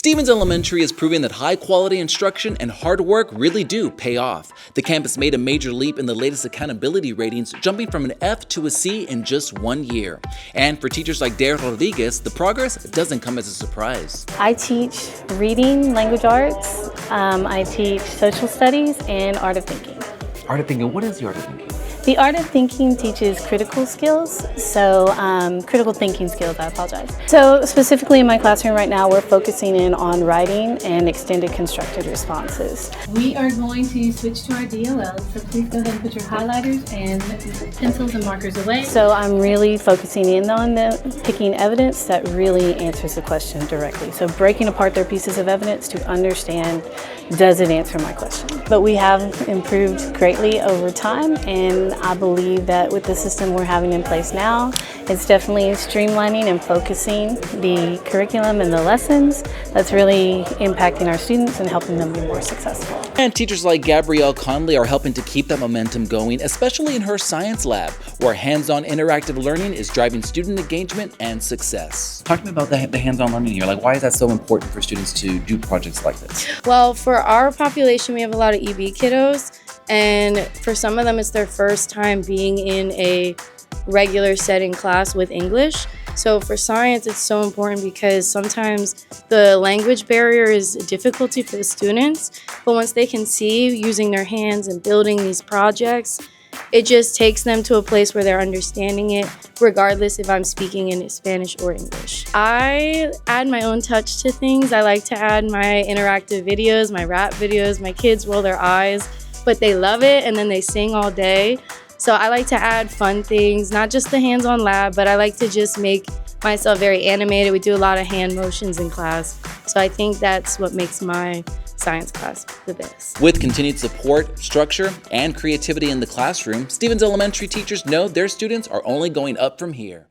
Stevens Elementary is proving that high-quality instruction and hard work really do pay off. The campus made a major leap in the latest accountability ratings, jumping from an F to a C in just 1 year. And for teachers like Dare Rodriguez, the progress doesn't come as a surprise. I teach reading, language arts, I teach social studies, and art of thinking. Art of thinking, what is the art of thinking? The art of thinking teaches critical skills, critical thinking skills, I apologize. So specifically in my classroom right now, we're focusing in on writing and extended constructed responses. We are going to switch to our DLL, so please go ahead and put your highlighters and pencils and markers away. So I'm really focusing in on picking evidence that really answers the question directly. So breaking apart their pieces of evidence to understand, does it answer my question? But we have improved greatly over time, and I believe that with the system we're having in place now, it's definitely streamlining and focusing the curriculum and the lessons that's really impacting our students and helping them be more successful. And teachers like Gabrielle Conley are helping to keep that momentum going, especially in her science lab, where hands-on interactive learning is driving student engagement and success. Talk to me about the hands-on learning here. Like, why is that so important for students to do projects like this? Well, for our population, we have a lot of EB kiddos, and for some of them, it's their first time being in a regular setting class with English. So for science, it's so important because sometimes the language barrier is a difficulty for the students, but once they can see using their hands and building these projects, it just takes them to a place where they're understanding it, regardless if I'm speaking in Spanish or English. I add my own touch to things. I like to add my interactive videos, my rap videos. My kids roll their eyes, but they love it, and then they sing all day. So I like to add fun things, not just the hands-on lab, but I like to just make myself very animated. We do a lot of hand motions in class. So I think that's what makes my science class the best. With continued support, structure, and creativity in the classroom, Stevens Elementary teachers know their students are only going up from here.